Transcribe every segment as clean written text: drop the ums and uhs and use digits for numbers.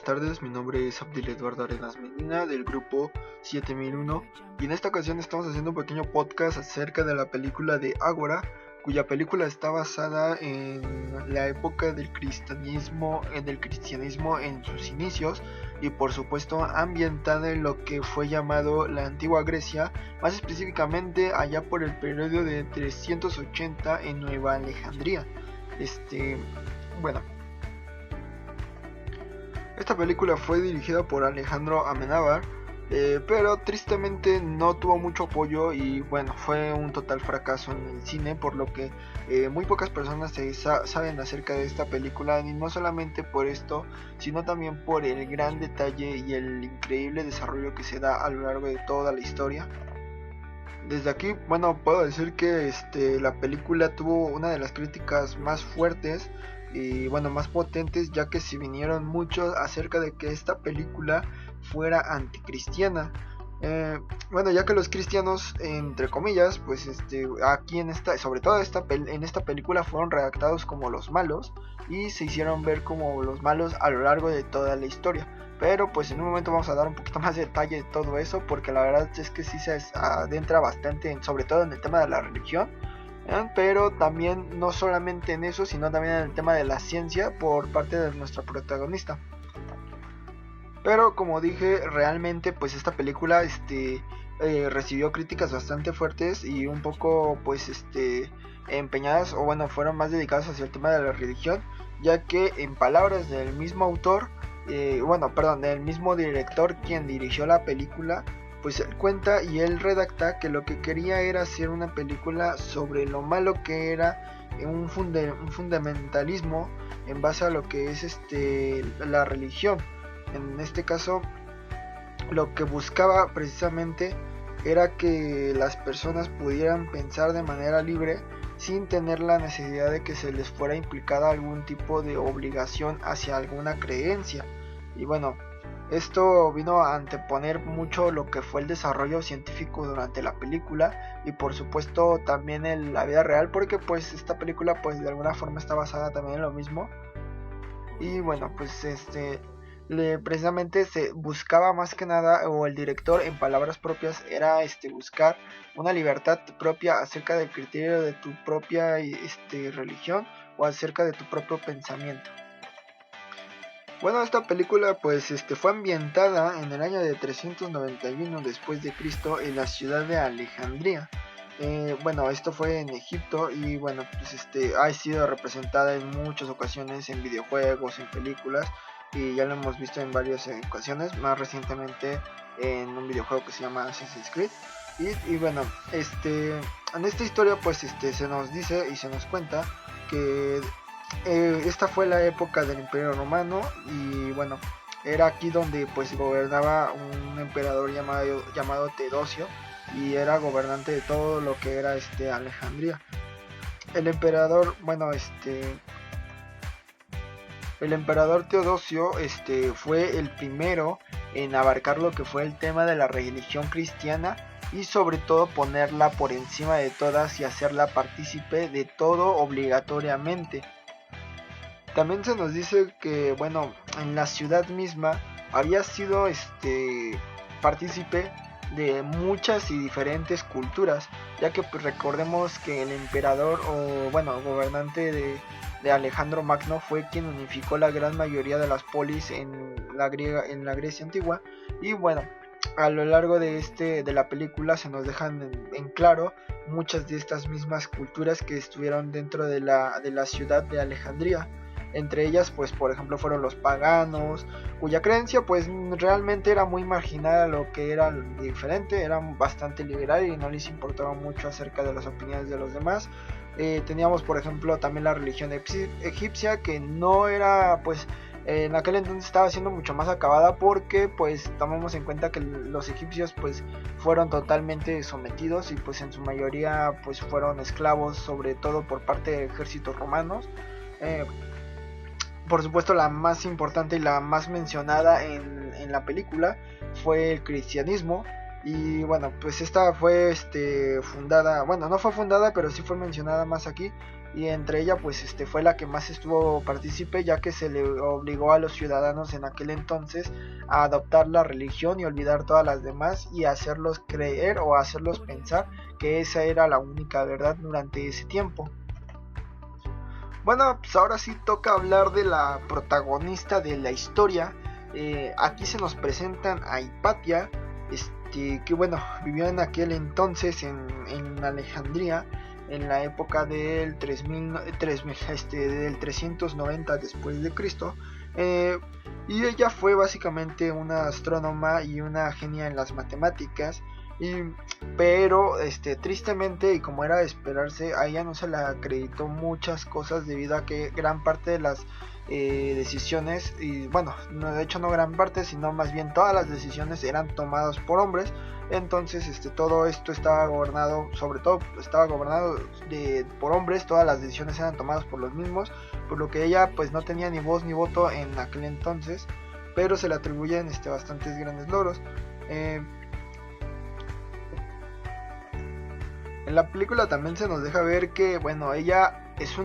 tardes, mi nombre es Abdil Eduardo Arenas Medina del grupo 7001 y en esta ocasión estamos haciendo un pequeño podcast acerca de la película de Ágora, cuya película está basada en la época del cristianismo en sus inicios y por supuesto ambientada en lo que fue llamado la antigua Grecia, más específicamente allá por el periodo de 380 en Nueva Alejandría. Bueno, esta película fue dirigida por Alejandro Amenábar, pero tristemente no tuvo mucho apoyo y bueno, fue un total fracaso en el cine, por lo que muy pocas personas saben acerca de esta película, y no solamente por esto, sino también por el gran detalle y el increíble desarrollo que se da a lo largo de toda la historia. Desde aquí, bueno, puedo decir que la película tuvo una de las críticas más fuertes y bueno, más potentes, ya que se vinieron muchos acerca de que esta película fuera anticristiana. Bueno, ya que los cristianos, entre comillas, pues aquí sobre todo en esta película fueron redactados como los malos y se hicieron ver como los malos a lo largo de toda la historia. Pero pues en un momento vamos a dar un poquito más de detalle de todo eso, porque la verdad es que sí se adentra bastante, sobre todo en el tema de la religión, pero también no solamente en eso, sino también en el tema de la ciencia por parte de nuestra protagonista. Pero como dije, realmente pues esta película recibió críticas bastante fuertes y un poco pues empeñadas, o bueno, fueron más dedicadas hacia el tema de la religión, ya que en palabras del mismo autor, del mismo director quien dirigió la película, pues él cuenta y él redacta que lo que quería era hacer una película sobre lo malo que era un fundamentalismo en base a lo que es la religión. En este caso, lo que buscaba precisamente era que las personas pudieran pensar de manera libre sin tener la necesidad de que se les fuera implicada algún tipo de obligación hacia alguna creencia. Y bueno, esto vino a anteponer mucho lo que fue el desarrollo científico durante la película y por supuesto también en la vida real, porque pues esta película pues de alguna forma está basada también en lo mismo. Y bueno, pues precisamente se buscaba más que nada, o el director en palabras propias era buscar una libertad propia acerca del criterio de tu propia religión o acerca de tu propio pensamiento. Bueno, esta película pues fue ambientada en el año de 391 después de Cristo en la ciudad de Alejandría. Bueno, esto fue en Egipto y bueno, pues ha sido representada en muchas ocasiones en videojuegos, en películas, y ya lo hemos visto en varias ocasiones, más recientemente en un videojuego que se llama Assassin's Creed. Y bueno, en esta historia pues se nos dice y se nos cuenta que esta fue la época del Imperio Romano y bueno, era aquí donde pues gobernaba un emperador llamado Teodosio, y era gobernante de todo lo que era Alejandría. El emperador, el emperador Teodosio fue el primero en abarcar lo que fue el tema de la religión cristiana y sobre todo ponerla por encima de todas y hacerla partícipe de todo obligatoriamente. También se nos dice que bueno, en la ciudad misma había sido partícipe de muchas y diferentes culturas, ya que pues recordemos que el emperador o bueno, gobernante de Alejandro Magno fue quien unificó la gran mayoría de las polis en la Grecia antigua. Y bueno, a lo largo de la película se nos dejan en claro muchas de estas mismas culturas que estuvieron dentro de la ciudad de Alejandría. Entre ellas pues por ejemplo fueron los paganos, cuya creencia pues realmente era muy marginada a lo que era diferente, eran bastante liberal y no les importaba mucho acerca de las opiniones de los demás. Teníamos por ejemplo también la religión egipcia, que no era pues en aquel entonces estaba siendo mucho más acabada, porque pues tomemos en cuenta que los egipcios pues fueron totalmente sometidos y pues en su mayoría pues fueron esclavos, sobre todo por parte de ejércitos romanos. Por supuesto, la más importante y la más mencionada en la película fue el cristianismo. Y bueno, pues esta fue fundada, bueno, no fue fundada, pero sí fue mencionada más aquí y entre ella pues fue la que más estuvo partícipe, ya que se le obligó a los ciudadanos en aquel entonces a adoptar la religión y olvidar todas las demás y hacerlos creer o hacerlos pensar que esa era la única verdad durante ese tiempo. Bueno, pues ahora sí toca hablar de la protagonista de la historia. Aquí se nos presentan a Hipatia, que bueno, vivió en aquel entonces en Alejandría, en la época del 390 después de Cristo. Y ella fue básicamente una astrónoma y una genia en las matemáticas. Pero tristemente, y como era de esperarse, a ella no se le acreditó muchas cosas debido a que gran parte de las decisiones, y bueno, no, de hecho no gran parte, sino más bien todas las decisiones eran tomadas por hombres. Entonces todo esto estaba gobernado, sobre todo estaba gobernado por hombres, todas las decisiones eran tomadas por los mismos, por lo que ella pues no tenía ni voz ni voto en aquel entonces, pero se le atribuyen bastantes grandes logros. En la película también se nos deja ver que, bueno, ella es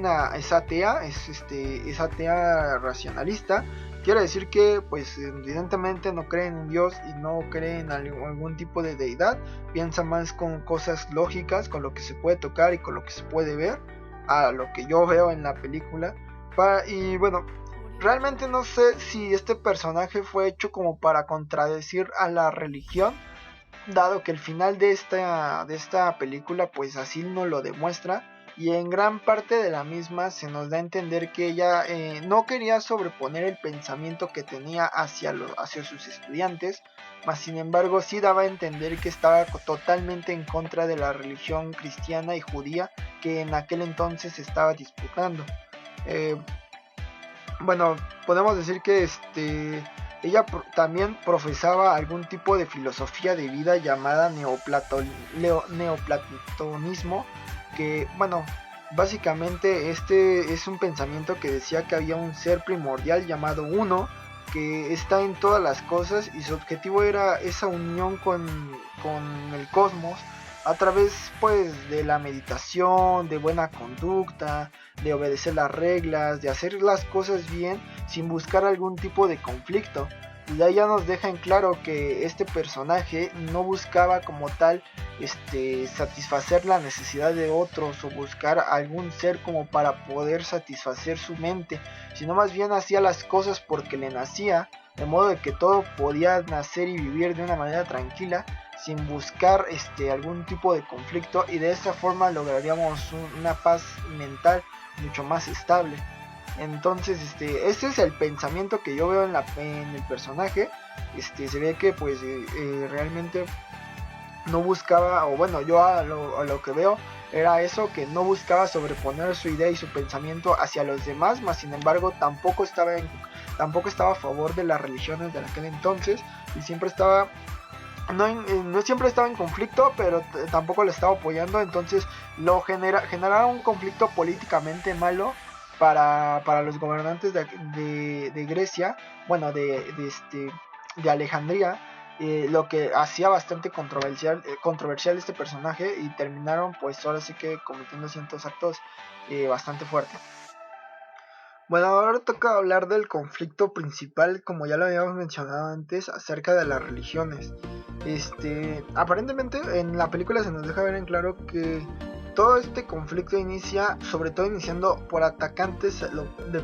atea, es atea racionalista. Quiere decir que, pues, evidentemente no cree en Dios y no cree en algún tipo de deidad. Piensa más con cosas lógicas, con lo que se puede tocar y con lo que se puede ver, a lo que yo veo en la película. Y bueno, realmente no sé si este personaje fue hecho como para contradecir a la religión, dado que el final de esta película pues así nos lo demuestra, y en gran parte de la misma se nos da a entender que ella no quería sobreponer el pensamiento que tenía hacia sus estudiantes, mas sin embargo sí daba a entender que estaba totalmente en contra de la religión cristiana y judía que en aquel entonces se estaba disputando. Bueno, podemos decir que ella también profesaba algún tipo de filosofía de vida llamada neoplatonismo, que bueno, básicamente es un pensamiento que decía que había un ser primordial llamado Uno, que está en todas las cosas, y su objetivo era esa unión con el cosmos a través pues de la meditación, de buena conducta, de obedecer las reglas, de hacer las cosas bien sin buscar algún tipo de conflicto. Y de ahí ya nos deja en claro que este personaje no buscaba como tal satisfacer la necesidad de otros o buscar algún ser como para poder satisfacer su mente, sino más bien hacía las cosas porque le nacía, de modo de que todo podía nacer y vivir de una manera tranquila sin buscar algún tipo de conflicto, y de esta forma lograríamos una paz mental mucho más estable. Entonces este es el pensamiento que yo veo en el personaje. Se ve que pues realmente no buscaba, o bueno, yo a lo que veo era eso, que no buscaba sobreponer su idea y su pensamiento hacia los demás, mas sin embargo tampoco estaba a favor de las religiones de aquel entonces, y siempre estaba no siempre estaba en conflicto, pero tampoco lo estaba apoyando. Entonces generaba un conflicto políticamente malo para los gobernantes de Grecia, bueno, de Alejandría, lo que hacía bastante controversial este personaje, y terminaron pues ahora sí que cometiendo ciertos actos bastante fuertes. Bueno, ahora toca hablar del conflicto principal, como ya lo habíamos mencionado antes, acerca de las religiones. Aparentemente en la película se nos deja ver en claro que todo este conflicto inicia, sobre todo iniciando por atacantes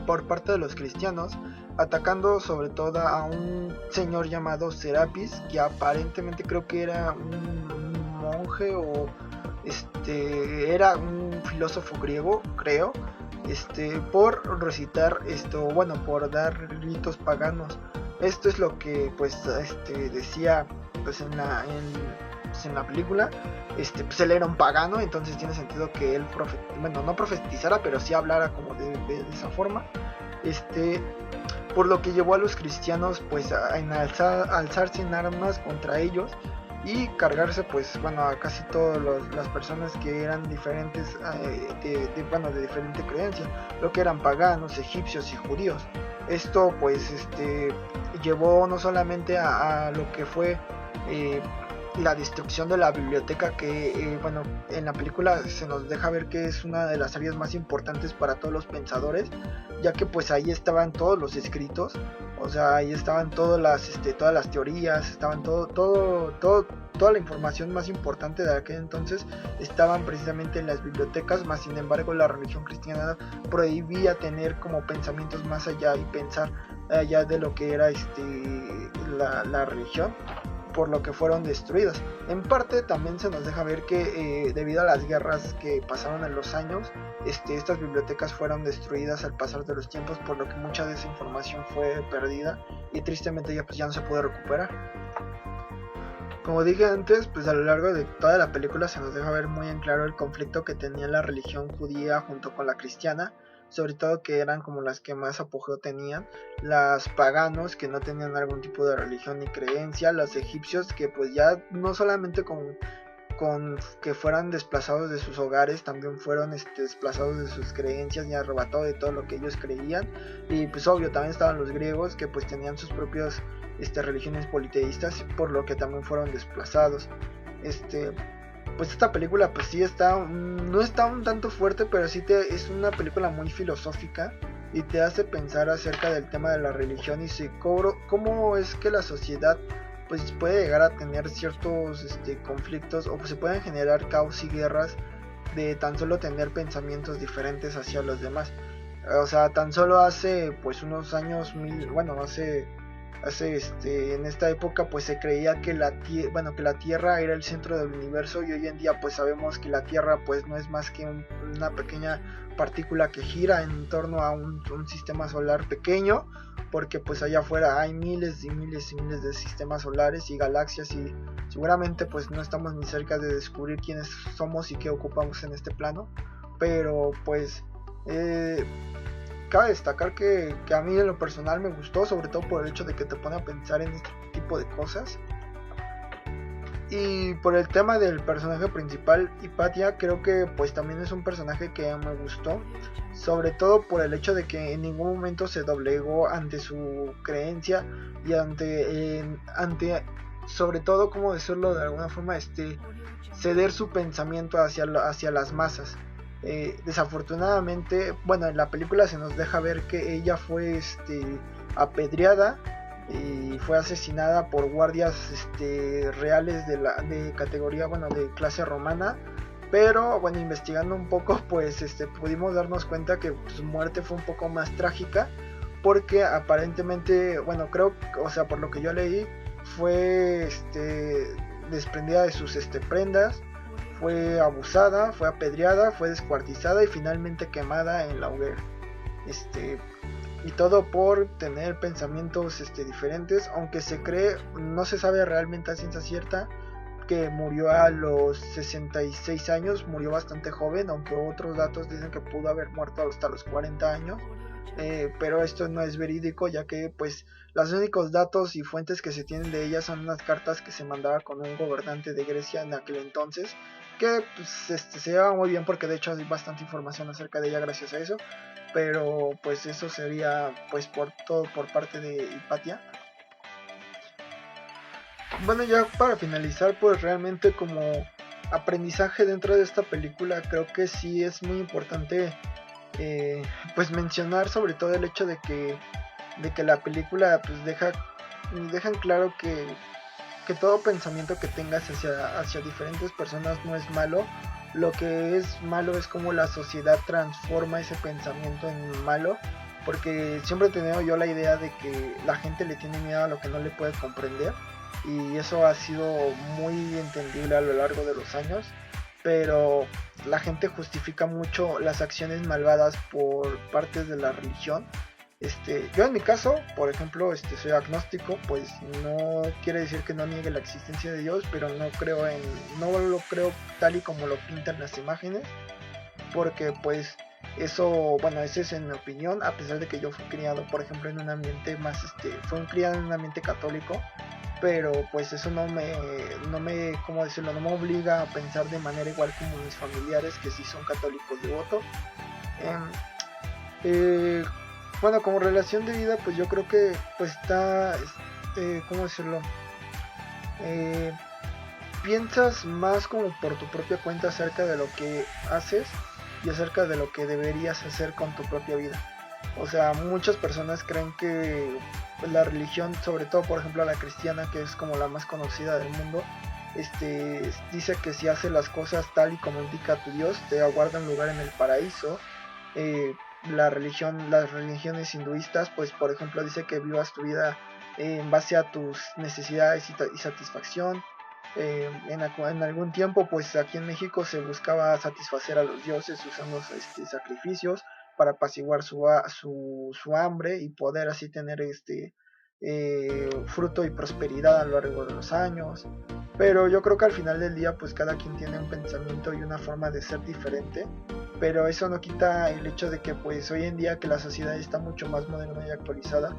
por parte de los cristianos, atacando sobre todo a un señor llamado Serapis, que aparentemente creo que era un monje o era un filósofo griego, creo, por recitar por dar ritos paganos. Esto es lo que pues decía pues en la película. Pues él era un pagano, entonces tiene sentido que él no profetizara, pero sí hablara como de esa forma. Por lo que llevó a los cristianos pues a alzarse en armas contra ellos y cargarse pues bueno a casi todas las personas que eran diferentes de diferente creencia, lo que eran paganos, egipcios y judíos. Esto pues llevó no solamente a lo que fue la destrucción de la biblioteca que bueno, en la película se nos deja ver que es una de las áreas más importantes para todos los pensadores, ya que pues ahí estaban todos los escritos, o sea, ahí estaban todas las teorías, estaban toda la información más importante de aquel entonces estaban precisamente en las bibliotecas. Más sin embargo la religión cristiana prohibía tener como pensamientos más allá y pensar allá de lo que era la religión, por lo que fueron destruidas. En parte también se nos deja ver que debido a las guerras que pasaron en los años, estas bibliotecas fueron destruidas al pasar de los tiempos, por lo que mucha de esa información fue perdida y tristemente ya no se pudo recuperar. Como dije antes, pues a lo largo de toda la película se nos deja ver muy en claro el conflicto que tenía la religión judía junto con la cristiana, sobre todo que eran como las que más apogeo tenían, los paganos que no tenían algún tipo de religión ni creencia, los egipcios que pues ya no solamente con que fueran desplazados de sus hogares, también fueron desplazados de sus creencias y arrebatados de todo lo que ellos creían. Y pues obvio también estaban los griegos que pues tenían sus propias religiones politeístas, por lo que también fueron desplazados. Pues esta película pues sí no está un tanto fuerte, pero sí es una película muy filosófica y te hace pensar acerca del tema de la religión y cómo es que la sociedad pues puede llegar a tener ciertos conflictos, o pues se pueden generar caos y guerras de tan solo tener pensamientos diferentes hacia los demás. O sea, tan solo hace pues unos años, en esta época pues se creía que que la Tierra era el centro del universo, y hoy en día pues sabemos que la Tierra pues no es más que una pequeña partícula que gira en torno a un sistema solar pequeño, porque pues allá afuera hay miles y miles y miles de sistemas solares y galaxias, y seguramente pues no estamos ni cerca de descubrir quiénes somos y qué ocupamos en este plano. Pero pues cabe destacar que a mí en lo personal me gustó, sobre todo por el hecho de que te pone a pensar en este tipo de cosas. Y por el tema del personaje principal, Hipatia, creo que pues también es un personaje que me gustó, sobre todo por el hecho de que en ningún momento se doblegó ante su creencia y ante sobre todo, como decirlo de alguna forma, ceder su pensamiento hacia las masas. Desafortunadamente, bueno, en la película se nos deja ver que ella fue apedreada y fue asesinada por guardias reales de categoría, bueno, de clase romana. Pero bueno, investigando un poco pues pudimos darnos cuenta que su muerte fue un poco más trágica, porque aparentemente, bueno, creo, o sea, por lo que yo leí, fue desprendida de sus prendas, fue abusada, fue apedreada, fue descuartizada y finalmente quemada en la hoguera. Y todo por tener pensamientos diferentes, aunque se cree, no se sabe realmente a ciencia cierta, que murió a los 66 años, murió bastante joven, aunque otros datos dicen que pudo haber muerto hasta los 40 años. Pero esto no es verídico, ya que pues los únicos datos y fuentes que se tienen de ella son unas cartas que se mandaba con un gobernante de Grecia en aquel entonces, que pues, se lleva muy bien, porque de hecho hay bastante información acerca de ella gracias a eso. Pero pues eso sería pues por todo por parte de Hipatia. Bueno, ya para finalizar, pues realmente como aprendizaje dentro de esta película, creo que sí es muy importante pues mencionar sobre todo el hecho de que la película pues dejan claro que todo pensamiento que tengas hacia diferentes personas no es malo. Lo que es malo es como la sociedad transforma ese pensamiento en malo, porque siempre he tenido yo la idea de que la gente le tiene miedo a lo que no le puede comprender, y eso ha sido muy entendible a lo largo de los años. Pero la gente justifica mucho las acciones malvadas por partes de la religión. Yo en mi caso, por ejemplo, soy agnóstico, pues no quiere decir que no niegue la existencia de Dios, pero no lo creo tal y como lo pintan las imágenes, porque pues eso, bueno, esa es en mi opinión, a pesar de que yo fui criado, por ejemplo, en un ambiente más, criado en un ambiente católico, pero pues eso no me, ¿cómo decirlo? No me obliga a pensar de manera igual como mis familiares, que sí son católicos devotos. Bueno, como relación de vida, pues yo creo que pues está, ¿cómo decirlo? piensas más como por tu propia cuenta acerca de lo que haces y acerca de lo que deberías hacer con tu propia vida. O sea, muchas personas creen que la religión, sobre todo por ejemplo la cristiana, que es como la más conocida del mundo, dice que si haces las cosas tal y como indica tu Dios, te aguarda un lugar en el paraíso. Las religiones hinduistas, pues por ejemplo dice que vivas tu vida en base a tus necesidades y satisfacción. En algún tiempo, pues aquí en México se buscaba satisfacer a los dioses usando sacrificios para apaciguar su hambre y poder así tener fruto y prosperidad a lo largo de los años. Pero yo creo que al final del día, pues cada quien tiene un pensamiento y una forma de ser diferente, pero eso no quita el hecho de que pues hoy en día que la sociedad está mucho más moderna y actualizada,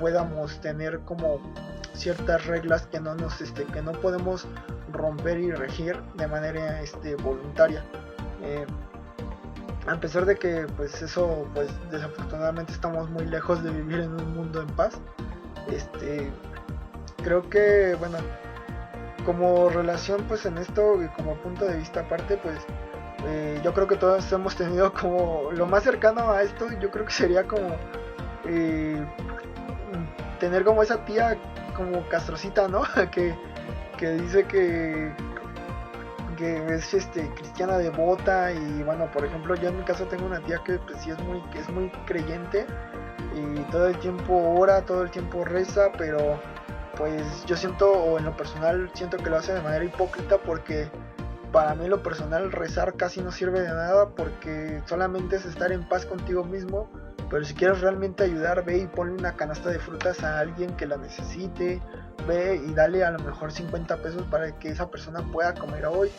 podamos tener como ciertas reglas que que no podemos romper y regir de manera voluntaria. A pesar de que pues eso, pues desafortunadamente estamos muy lejos de vivir en un mundo en paz. Creo que bueno, como relación pues en esto y como punto de vista aparte, pues yo creo que todos hemos tenido como lo más cercano a esto, yo creo que sería como tener como esa tía como castrocita, ¿no? que dice que es cristiana devota. Y bueno, por ejemplo, yo en mi caso tengo una tía que pues sí es muy creyente y todo el tiempo ora, todo el tiempo reza, pero pues yo siento, o en lo personal siento que lo hace de manera hipócrita, porque para mí en lo personal rezar casi no sirve de nada, porque solamente es estar en paz contigo mismo. Pero si quieres realmente ayudar, ve y ponle una canasta de frutas a alguien que la necesite, ve y dale a lo mejor 50 pesos para que esa persona pueda comer hoy.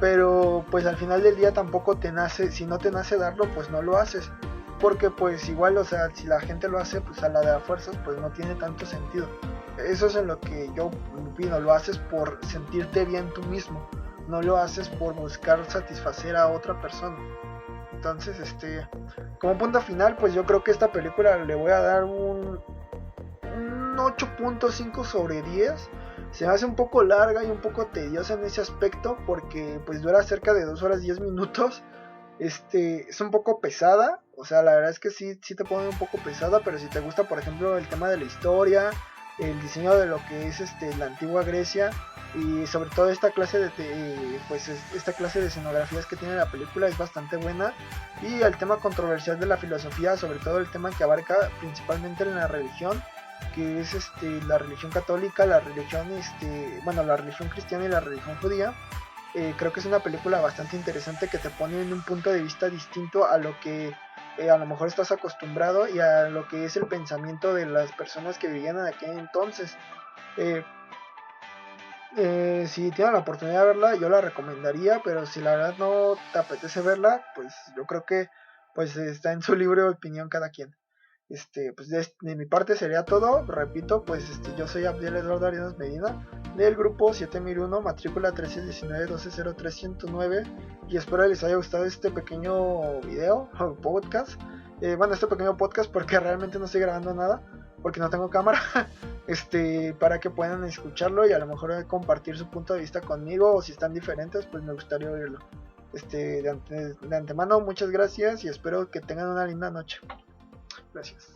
Pero pues al final del día tampoco te nace, si no te nace darlo, pues no lo haces, porque pues igual, o sea, si la gente lo hace pues a la de a fuerzas, pues no tiene tanto sentido. Eso es en lo que yo opino, lo haces por sentirte bien tú mismo, no lo haces por buscar satisfacer a otra persona. Entonces, como punto final, pues yo creo que esta película le voy a dar un 8.5 sobre 10. Se me hace un poco larga y un poco tediosa en ese aspecto, porque pues dura cerca de 2 horas 10 minutos. Es un poco pesada, o sea, la verdad es que sí te pone un poco pesada, pero si te gusta, por ejemplo, el tema de la historia, el diseño de lo que es la antigua Grecia, y sobre todo esta clase de escenografías que tiene la película, es bastante buena. Y el tema controversial de la filosofía, sobre todo el tema que abarca principalmente en la religión, que es la religión católica, la religión la religión cristiana y la religión judía. Creo que es una película bastante interesante que te pone en un punto de vista distinto a lo que a lo mejor estás acostumbrado y a lo que es el pensamiento de las personas que vivían en aquel entonces. Si tienes la oportunidad de verla, yo la recomendaría, pero si la verdad no te apetece verla, pues yo creo que pues está en su libre opinión cada quien. Pues de mi parte sería todo. Repito, pues yo soy Abdiel Eduardo Arenas Medina, del grupo 7001, matrícula 1319-1203-109, y espero les haya gustado este pequeño video o podcast. Este pequeño podcast, porque realmente no estoy grabando nada, porque no tengo cámara. Para que puedan escucharlo y a lo mejor compartir su punto de vista conmigo, o si están diferentes, pues me gustaría oírlo. De antemano, muchas gracias y espero que tengan una linda noche. Gracias.